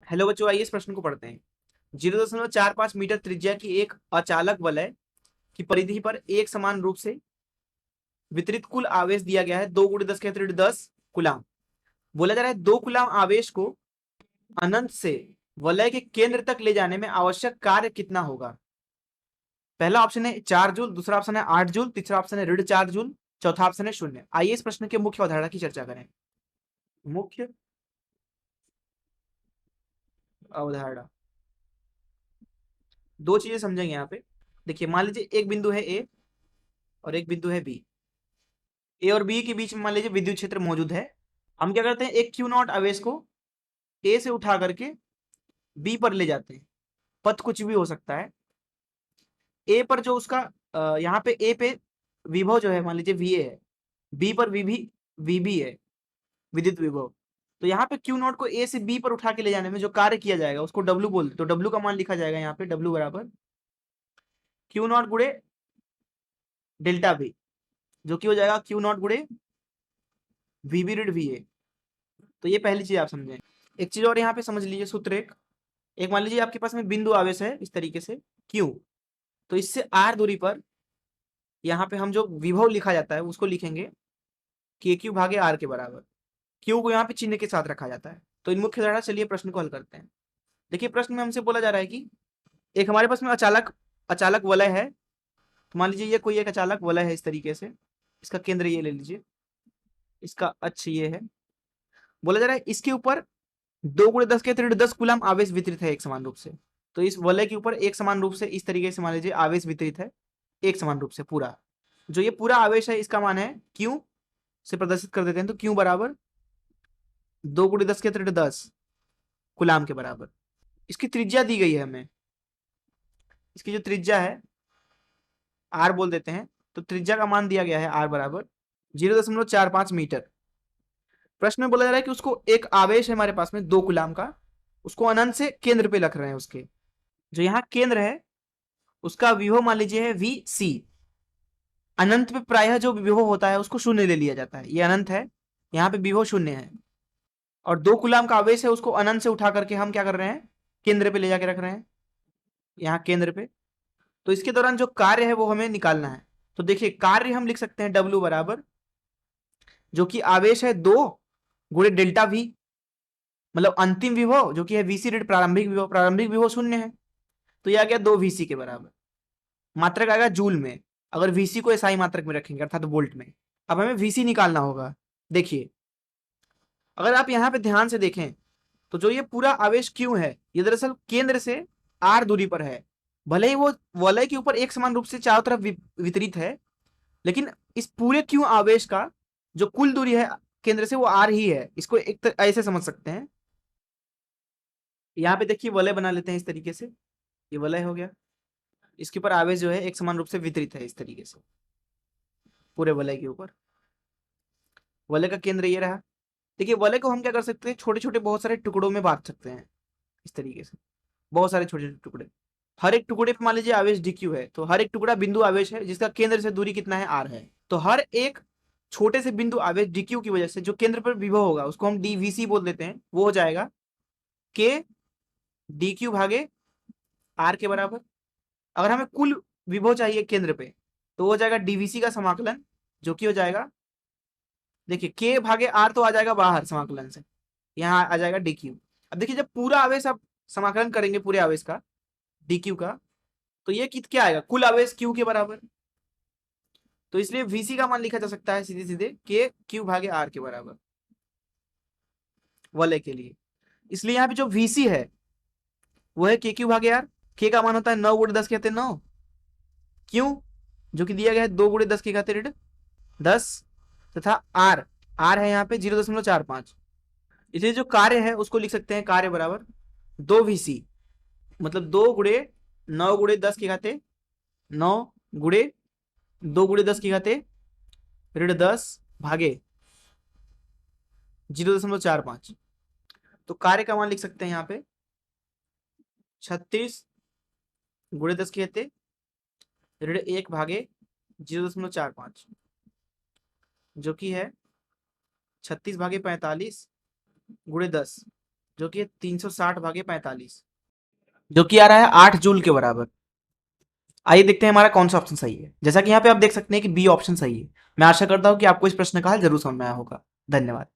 Hello बच्चों, आइए इस प्रश्न को पढ़ते हैं। 0.45 मीटर त्रिज्या की एक अचालक वलय की परिधि पर एक समान रूप से वितरित कुल आवेश दिया गया है 2 × 10⁻10 कूलाम। बोला जा रहा है 2 कूलाम आवेश को अनंत से वलय के केंद्र तक ले जाने में आवश्यक कार्य कितना होगा। पहला ऑप्शन है 4 जूल, दूसरा ऑप्शन है 8 जूल, तीसरा ऑप्शन है ऋण 4 जूल, चौथा ऑप्शन है 0। आइए इस प्रश्न के मुख्य अवधारणा की चर्चा करें। मुख्य अवधारणा, दो चीजें समझेंगे यहाँ पे। देखिए, मान लीजिए एक बिंदु है ए और एक बिंदु है बी। ए और बी के बीच में मान लीजिए विद्युत क्षेत्र मौजूद है। हम क्या करते हैं, एक क्यू नॉट आवेश को ए से उठा करके बी पर ले जाते हैं। पथ कुछ भी हो सकता है। ए पर जो उसका यहाँ पे ए पे विभव जो है मान लीजिए वी ए है, बी पर वीबी है, विद्युत विभव। तो यहाँ पे क्यू नॉट को ए से बी पर उठा के ले जाने में जो कार्य किया जाएगा उसको डब्ल्यू बोलते। तो डब्ल्यू का मान लिखा जाएगा यहाँ पे डब्ल्यू बराबर क्यू नॉट गुणे डेल्टा वी, जो कि हो जाएगा क्यू नॉट गुणे वीबी ऋण वी ए। तो ये पहली चीज आप समझें। एक चीज और यहाँ पे समझ लीजिए, सूत्र एक मान लीजिए आपके पास में बिंदु आवेश है इस तरीके से क्यू। तो इससे आर दूरी पर यहाँ पे हम जो विभव लिखा जाता है उसको लिखेंगे के क्यू भागे आर के बराबर। क्यू को यहाँ पे चिन्ह के साथ रखा जाता है। तो इन मुख्य धारणा, चलिए प्रश्न को हल करते हैं। देखिए, प्रश्न में हमसे बोला जा रहा है कि एक हमारे पास में अचालक वलय है। तो मान लीजिए ये कोई एक अचालक वलय है इस तरीके से। इसका केंद्र ये ले लीजिए, इसका अक्ष ये है। बोला जा रहा है इसके ऊपर 2 × 10⁻10 कूलाम आवेश वितरित है एक समान रूप से। तो इस वलय के ऊपर एक समान रूप से इस तरीके से मान लीजिए आवेश वितरित है एक समान रूप से पूरा। जो ये पूरा आवेश है इसका मान है क्यू से प्रदर्शित कर देते हैं। तो क्यू बराबर 2 × 10⁻10 कूलाम के बराबर। इसकी त्रिज्या दी गई है हमें। इसकी जो त्रिज्या है आर बोल देते हैं। तो त्रिज्या का मान दिया गया है आर बराबर 0.45 मीटर। प्रश्न में बोला जा रहा है कि उसको एक आवेश है हमारे पास में 2 कूलाम का, उसको अनंत से केंद्र पे रख रहे हैं। उसके जो यहाँ केंद्र है उसका विभव मान लीजिए है वी सी। अनंत पे प्रायः जो विभव होता है उसको 0 ले लिया जाता है। ये अनंत है, यहाँ पे विभव 0 है। और 2 कूलाम का आवेश है, उसको अनंत से उठा करके हम क्या कर रहे हैं, केंद्र पे ले जाके रख रहे हैं, यहाँ केंद्र पे। तो इसके दौरान जो कार्य है वो हमें निकालना है। तो देखिए, कार्य हम लिख सकते हैं डब्ल्यू बराबर, जो कि आवेश है 2 गुणे डेल्टा वी, मतलब अंतिम विभव जो कि है वीसी ऋण प्रारंभिक विभव। प्रारंभिक विभव 0 है, तो यह आ गया 2 वीसी के बराबर। मात्रक आएगा जूल में, अगर वीसी को एसआई मात्रक में रखेंगे अर्थात वोल्ट में। अब हमें वीसी निकालना होगा। देखिए, अगर आप यहाँ पे ध्यान से देखें तो जो ये पूरा आवेश क्यू है ये दरअसल केंद्र से आर दूरी पर है। भले ही वो वलय के ऊपर एक समान रूप से चारों तरफ वितरित है, लेकिन इस पूरे क्यू आवेश का जो कुल दूरी है केंद्र से वो आर ही है। इसको एक ऐसे समझ सकते हैं। यहाँ पे देखिए वलय बना लेते हैं इस तरीके से। ये वलय हो गया, इसके ऊपर आवेश जो है एक समान रूप से वितरित है इस तरीके से पूरे वलय के ऊपर। वलय का केंद्र ये रहा। देखिए, वलय को हम क्या कर सकते हैं, छोटे छोटे बहुत सारे टुकड़ों में बांट सकते हैं इस तरीके से। बहुत सारे छोटे छोटे टुकड़े, हर एक टुकड़े पे मान लीजिए आवेश dq है। तो हर एक टुकड़ा बिंदु आवेश है जिसका केंद्र से दूरी कितना है r है। तो हर एक छोटे से बिंदु आवेश dq की वजह से जो केंद्र पर विभव होगा उसको हम dvc बोल देते हैं। वो हो जाएगा k dq भागे r के बराबर। अगर हमें कुल विभव चाहिए केंद्र पे तो हो जाएगा dvc का समाकलन, जो कि हो जाएगा, देखिए k भागे r तो आ जाएगा बाहर समाकलन से, यहाँ आ जाएगा dq। अब देखिए, जब पूरा आवेश आप समाकलन करेंगे पूरे आवेश का dq का, तो ये क्या आएगा, कुल आवेश q के बराबर। तो इसलिए vc का मान लिखा जा सकता है सीधे सीधे k q भागे r के बराबर वलय के लिए। इसलिए यहाँ पे जो vc है वो है k q भागे r। k का मान होता है 9 × 10 कहते हैं 9, q जो कि दिया गया है 2 × 10 के घाते ऋण 10, तथा r है यहाँ पे 0.45। इसलिए जो कार्य है उसको लिख सकते हैं कार्य बराबर 2 vc, मतलब 2 × 9 × 10 के घाते 9 गुणे 2 × 10 के घाते ऋण 10 भागे 0.45। तो कार्य का मान लिख सकते हैं यहाँ पे 36 × 10 के घाते ऋण 1 भागे 0.45, जो कि है 36 भागे 45 × 10। जो कि 360/45, जो कि आ रहा है 8 जूल के बराबर। आइए देखते हैं हमारा कौन सा ऑप्शन सही है। जैसा कि यहाँ पे आप देख सकते हैं कि बी ऑप्शन सही है। मैं आशा करता हूँ कि आपको इस प्रश्न का हल जरूर समझ में आया होगा। धन्यवाद।